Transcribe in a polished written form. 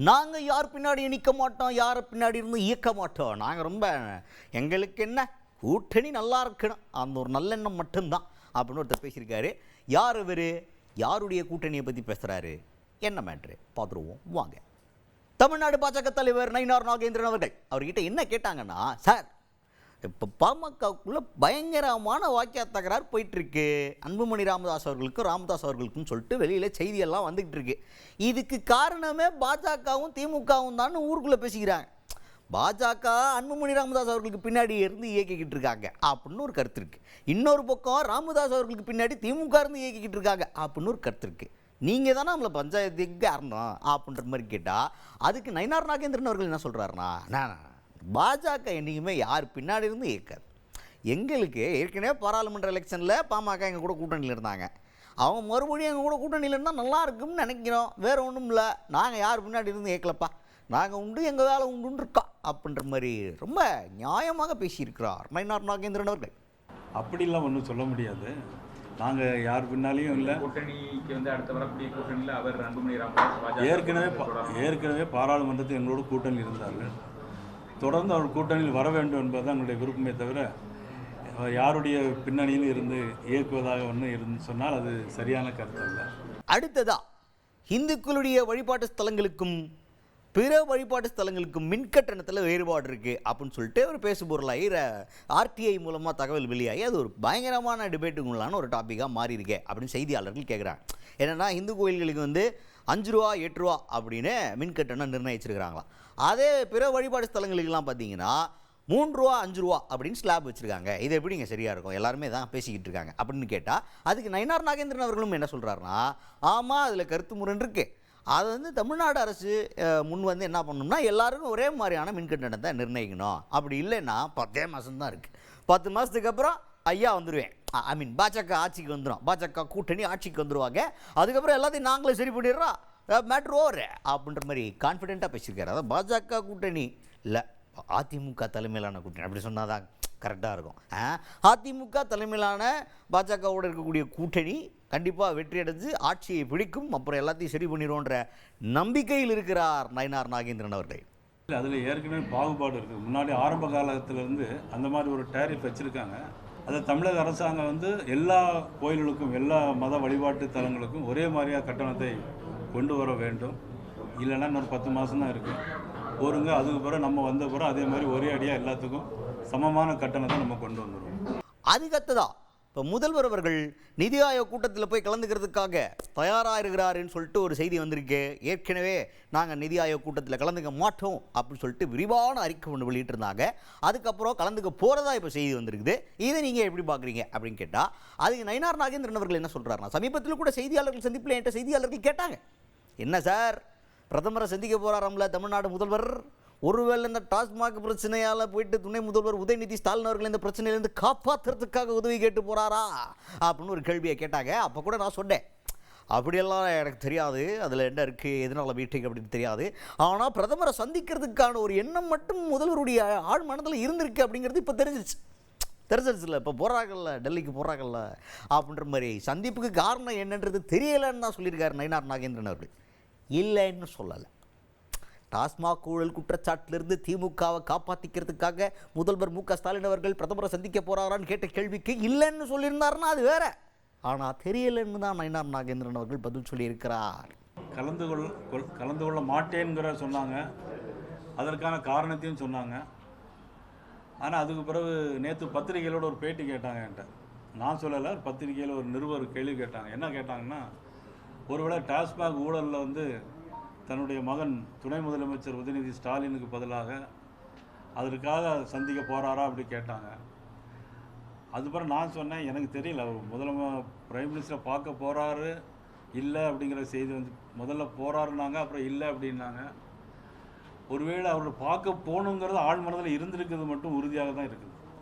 நாங்கள் யார் பின்னாடி நிற்க மாட்டோம், யாரை பின்னாடி இருந்து இயக்க மாட்டோம். நாங்கள் ரொம்ப எங்களுக்கு என்ன கூட்டணி நல்லா இருக்கணும், அந்த ஒரு நல்லெண்ணம் மட்டும்தான் அப்படின்னு ஒருத்தர் பேசியிருக்காரு. யார் இவர், யாருடைய கூட்டணியை பற்றி பேசுகிறாரு, என்ன மேட்ரு பார்த்துருவோம் வாங்க. தமிழ்நாடு பாஜக தலைவர் நயினார் நாகேந்திரன் அவர்கள் அவர்கிட்ட என்ன கேட்டாங்கன்னா, சார் இப்போ பாமகக்குள்ளே பயங்கரமான வாக்கிய தகராறு போயிட்டுருக்கு, அன்புமணி ராமதாஸ் அவர்களுக்கும் சொல்லிட்டு வெளியில் செய்தியெல்லாம் வந்துக்கிட்டு இருக்கு. இதுக்கு காரணமே பாஜகவும் திமுகவும் தான் ஊருக்குள்ளே பேசிக்கிறாங்க. பாஜக அன்புமணி ராமதாஸ் அவர்களுக்கு பின்னாடி இருந்து இயக்கிக்கிட்டு இருக்காங்க அப்படின்னு ஒரு கருத்து இருக்குது. இன்னொரு பக்கம் ராமதாஸ் அவர்களுக்கு பின்னாடி திமுக இருந்து இயக்கிக்கிட்டு இருக்காங்க அப்படின்னு ஒரு கருத்து இருக்குது. நீங்கள் தானே நம்மளை பஞ்சாயத்துக்கு காரணம் அப்படின்ற மாதிரி கேட்டால் அதுக்கு நயினார் நாகேந்திரன் அவர்கள் என்ன சொல்கிறாருன்னா, பாஜக என்றைக்குமே யார் பின்னாடி இருந்து இயக்காது. எங்களுக்கு ஏற்கனவே பாராளுமன்ற எலெக்ஷனில் பாமக எங்கள் கூட கூட்டணியில் இருந்தாங்க, அவங்க மறுபடியும் எங்கள் கூட கூட்டணியில் இருந்தால் நல்லா இருக்கும்னு நினைக்கிறோம், வேறு ஒன்றும் இல்லை, நாங்கள் யார் பின்னாடி இருந்து இயக்கலப்பா, நாங்கள் உண்டு எங்கள் வேலை உண்டுன்னு இருக்கோம் அப்படின்ற மாதிரி ரொம்ப நியாயமாக பேசியிருக்கிறார் நயினார் நாகேந்திரன் அவர்கள். அப்படிலாம் ஒன்றும் சொல்ல முடியாது, நாங்கள் யார் பின்னாலையும் இல்லை. கூட்டணிக்கு வந்து அடுத்த வரக்கூடிய கூட்டணியில் அவர் அன்புமணி ராமதாஸ் ஏற்கனவே பாராளுமன்றத்தில் எங்களோட கூட்டணியில் இருந்தார்கள். தொடர்ந்து அவர் கூட்டணியில் வர வேண்டும் என்பதுதான் என்னுடைய விருப்பமே தவிர யாருடைய பின்னணியில் இருந்து இயக்குவதாக ஒன்று சொன்னால் அது சரியான கருத்து அல்ல. அடுத்ததா இந்துக்களுடைய வழிபாட்டு ஸ்தலங்களுக்கும் பிற வழிபாட்டு ஸ்தலங்களுக்கும் மின்கட்டணத்தில் வேறுபாடு இருக்குது அப்படின்னு சொல்லிட்டு ஒரு பேசுபொருளாகி ஆர்டிஐ மூலமாக தகவல் வெளியாகி அது ஒரு பயங்கரமான டிபேட்டுக்குள்ளான ஒரு டாப்பிக்காக மாறி இருக்கே அப்படின்னு செய்தியாளர்கள் கேட்குறாங்க. என்னென்னா இந்து கோயில்களுக்கு வந்து 5 ரூபா 8 ரூபா அப்படின்னு மின்கட்டணம் நிர்ணயிச்சிருக்கிறாங்களாம். அதே பிற வழிபாடு ஸ்தலங்களுக்கெல்லாம் பார்த்தீங்கன்னா 3 ரூபா 5 ரூபா அப்படின்னு ஸ்லாப் வச்சுருக்காங்க. இது எப்படிங்க சரியாக இருக்கும், எல்லாருமே தான் பேசிக்கிட்டு இருக்காங்க அப்படின்னு கேட்டால் அதுக்கு நயினார் நாகேந்திரன் அவர்களும் என்ன சொல்கிறாருன்னா, ஆமாம் அதில் கருத்து முரண் இருக்குது, அதை வந்து தமிழ்நாடு அரசு முன் வந்து என்ன பண்ணணும்னா எல்லாருக்கும் ஒரே மாதிரியான மின்கட்டணத்தை நிர்ணயிக்கணும், அப்படி இல்லைன்னா 10 மாதம்தான் இருக்குது, 10 மாதத்துக்கு அப்புறம் ஐயா வந்துடுவேன், பாஜக ஆட்சிக்கு வந்துடும், பாஜக கூட்டணி ஆட்சிக்கு வந்துடுவாங்க, அதுக்கப்புறம் எல்லாத்தையும் நாங்களே சரி பண்ணிடுறோம், மேட்ரு ஓவர் அப்படின்ற மாதிரி கான்ஃபிடென்ட்டாக பேசியிருக்காரு. அதாவது பாஜக கூட்டணி இல்லை, அதிமுக தலைமையிலான கூட்டணி அப்படி சொன்னால் தான் கரெக்டாக இருக்கும். அதிமுக தலைமையிலான பாஜகவோடு இருக்கக்கூடிய கூட்டணி கண்டிப்பாக வெற்றி அடைஞ்சு ஆட்சியை பிடிக்கும், அப்புறம் எல்லாத்தையும் சரி பண்ணிடுவோன்ற நம்பிக்கையில் இருக்கிறார் நயினார் நாகேந்திரன் அவர்கள். அதில் ஏற்கனவே பாகுபாடு இருக்குது. முன்னாடி ஆரம்ப காலத்திலேருந்து அந்த மாதிரி ஒரு டேரிஃப் வச்சுருக்காங்க. அதை தமிழக அரசாங்கம் வந்து எல்லா கோயில்களுக்கும் எல்லா மத வழிபாட்டு தலங்களுக்கும் ஒரே மாதிரியாக கட்டணத்தை கொண்டு வர வேண்டும். இல்லைன்னா இன்னொரு 10 மாதம் தான் இருக்குது போருங்க, அதுக்கு பிறகு நம்ம வந்த பிறகு அதே மாதிரி ஒரே அடியாக எல்லாத்துக்கும் சமமான கட்டணத்தை நம்ம கொண்டு வந்துடுவோம். அதுக்கடுத்ததான் இப்போ முதல்வர் அவர்கள் நிதி ஆயோக் கூட்டத்தில் போய் கலந்துக்கிறதுக்காக தயாராக இருக்கிறாருன்னு சொல்லிட்டு ஒரு செய்தி வந்திருக்கு. ஏற்கனவே நாங்கள் நிதி ஆயோக் கூட்டத்தில் கலந்துக்க மாட்டோம் அப்படின்னு சொல்லிட்டு விரிவான அறிக்கை ஒன்று வெளியிட்டிருந்தாங்க. அதுக்கப்புறம் கலந்துக்க போகிறதா இப்போ செய்தி வந்திருக்குது. இதை நீங்கள் எப்படி பார்க்குறீங்க அப்படின்னு கேட்டால் அதுக்கு நயினார் நாகேந்திரன் அவர்கள் என்ன சொல்கிறாருன்னா, சமீபத்தில் கூட செய்தியாளர்கள் சந்திப்பில் என்கிட்ட செய்தியாளர்கள் கேட்டாங்க, என்ன சார் பிரதமரை சந்திக்க போகிறாராம்ல தமிழ்நாடு முதல்வர், ஒருவேளை இந்த டாஸ்மாக் பிரச்சனையால் போயிட்டு துணை முதல்வர் உதயநிதி ஸ்டாலின் அவர்கள் இந்த பிரச்சனையிலேருந்து காப்பாற்றுறதுக்காக உதவி கேட்டு போகிறாரா அப்படின்னு ஒரு கேள்வியை கேட்டாங்க. அப்போ கூட நான் சொன்னேன், அப்படியெல்லாம் எனக்கு தெரியாது, அதில் என்ன இருக்குது எதனால் மீட்டிங் அப்படின்னு தெரியாது, ஆனால் பிரதமரை சந்திக்கிறதுக்கான ஒரு எண்ணம் மட்டும் முதல்வருடைய ஆழ் மனதில் இருந்திருக்கு அப்படிங்கிறது இப்போ தெரிஞ்சிருச்சுல்ல, இப்போ போகிறாங்கல்ல டெல்லிக்கு போகிறாங்கல்ல அப்படின்ற மாதிரி. சந்திப்புக்கு காரணம் என்னன்றது தெரியலைன்னு தான் சொல்லியிருக்காரு நயினார் நாகேந்திரன் அவர்கள், இல்லைன்னு சொல்லலை. டாஸ்மாக் ஊழல் குற்றச்சாட்டிலிருந்து திமுகவை காப்பாற்றிக்கிறதுக்காக முதல்வர் மு க ஸ்டாலின் அவர்கள் பிரதமரை சந்திக்க போகிறாரான்னு கேட்ட கேள்விக்கு இல்லைன்னு சொல்லியிருந்தாருன்னா அது வேற, ஆனால் தெரியலைன்னு தான் நயினார் நாகேந்திரன் அவர்கள் பதில் சொல்லியிருக்கிறார். கலந்து கொள்ள மாட்டேங்கிற சொன்னாங்க, அதற்கான காரணத்தையும் சொன்னாங்க. ஆனால் அதுக்கு பிறகு நேற்று பத்திரிகைகளோட ஒரு பேட்டி கேட்டாங்க என்கிட்ட, நான் சொல்லலை, பத்திரிகையில் ஒரு நிருபர் கேள்வி கேட்டாங்க. என்ன கேட்டாங்கன்னா, ஒருவேளை டாஸ்மாக் ஊழலில் வந்து தன்னுடைய மகன் துணை முதலமைச்சர் உதயநிதி ஸ்டாலினுக்கு பதிலாக அதற்காக சந்திக்க போகிறாரா அப்படி கேட்டாங்க. அதுக்கப்புறம் நான் சொன்னேன், எனக்கு தெரியல, அவர் பிரைம் மினிஸ்டரை பார்க்க போகிறாரு இல்லை அப்படிங்கிற செய்தி வந்து முதல்ல போகிறாருன்னாங்க, அப்புறம் இல்லை அப்படின்னாங்க. ஒருவேளை அவர் பார்க்க போகணுங்கிறது ஆழ் மனதில் இருந்திருக்கிறது மட்டும் உறுதியாக தான் இருக்குது.